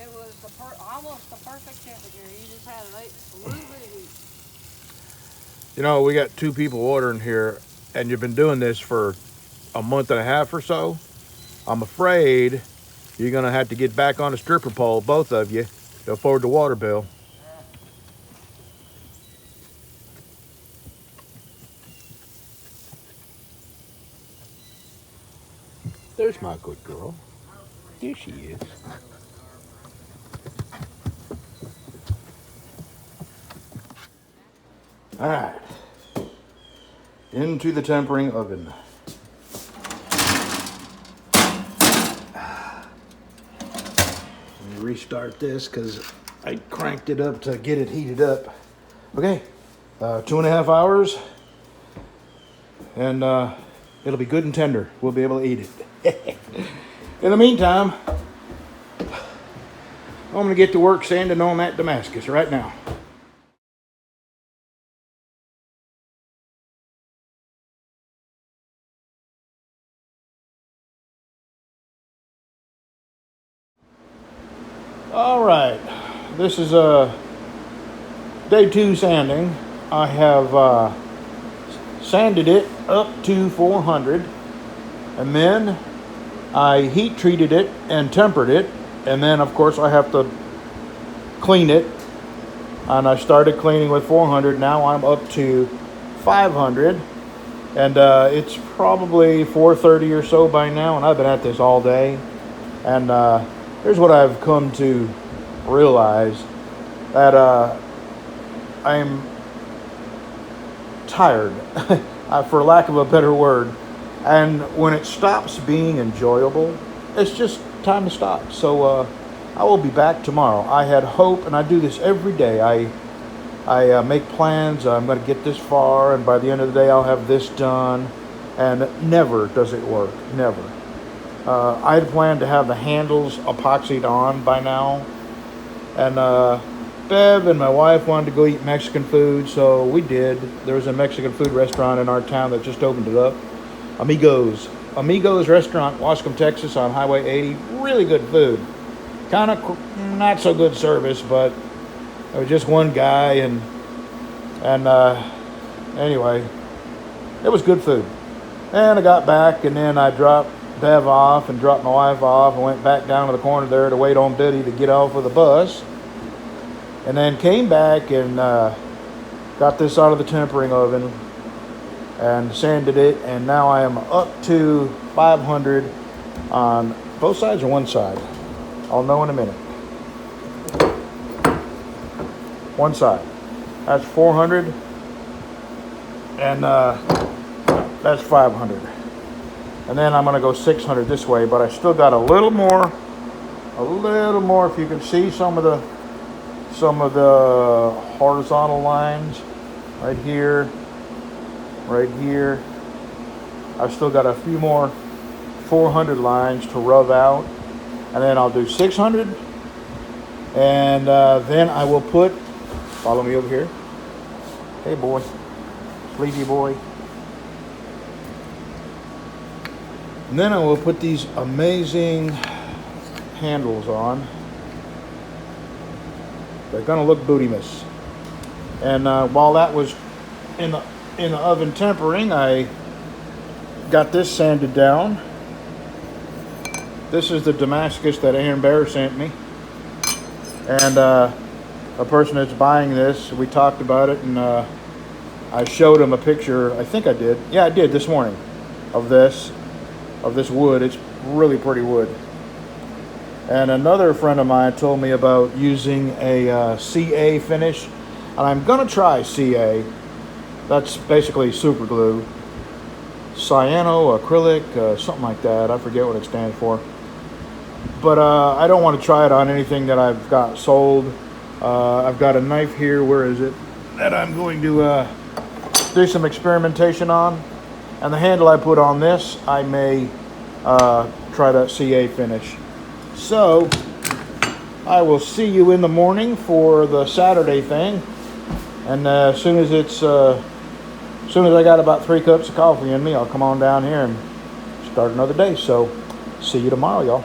It was almost the perfect temperature. You just had a little bit of heat. You know, we got 2 people ordering here, and you've been doing this for a month and a half or so. I'm afraid you're going to have to get back on the stripper pole, both of you, to afford the water bill. There's my good girl. Here she is. All right. Into the tempering oven. Let me restart this because I cranked it up to get it heated up. Okay, 2.5 hours, and it'll be good and tender. We'll be able to eat it. In the meantime, I'm going to get to work sanding on that Damascus right now. All right, this is day 2 sanding. I have sanded it up to 400, and then I heat treated it and tempered it, and then of course I have to clean it, and I started cleaning with 400. Now I'm up to 500, and it's probably 4:30 or so by now, and I've been at this all day. And here's what I've come to realize, that I'm tired, for lack of a better word. And when it stops being enjoyable, it's just time to stop. So I will be back tomorrow. I had hope, and I do this every day. I make plans. I'm going to get this far, and by the end of the day, I'll have this done. And never does it work. Never. I had planned to have the handles epoxied on by now. And Bev and my wife wanted to go eat Mexican food, so we did. There was a Mexican food restaurant in our town that just opened it up. Amigos Restaurant, Wascom, Texas, on Highway 80. Really good food. Kind of not so good service, but it was just one guy, and anyway, it was good food. And I got back, and then I dropped Bev off and dropped my wife off and went back down to the corner there to wait on Biddy to get off of the bus. And then came back and got this out of the tempering oven and sanded it, and now I am up to 500 on both sides or one side. I'll know in a minute. One side. That's 400, and that's 500. And then I'm going to go 600 this way, but I still got a little more. If you can see some of the horizontal lines right here. I've still got a few more 400 lines to rub out, and then I'll do 600, and then I will put, follow me over here. Hey boy, sleepy boy. And then I will put these amazing handles on. They're gonna look booty-miss. And while that was in the oven tempering, I got this sanded down. This is the Damascus that Aaron Bear sent me. And a person that's buying this, we talked about it, and I showed him a picture. I think I did. Yeah, I did this morning of this wood. It's really pretty wood. And another friend of mine told me about using a CA finish, and I'm gonna try CA. That's basically super glue, cyano acrylic, something like that. I forget what it stands for. But I don't want to try it on anything that I've got sold. I've got a knife here. Where is it? That I'm going to do some experimentation on. And the handle I put on this, I may try that CA finish. So I will see you in the morning for the Saturday thing. And as soon as I got about 3 cups of coffee in me, I'll come on down here and start another day. So see you tomorrow, y'all.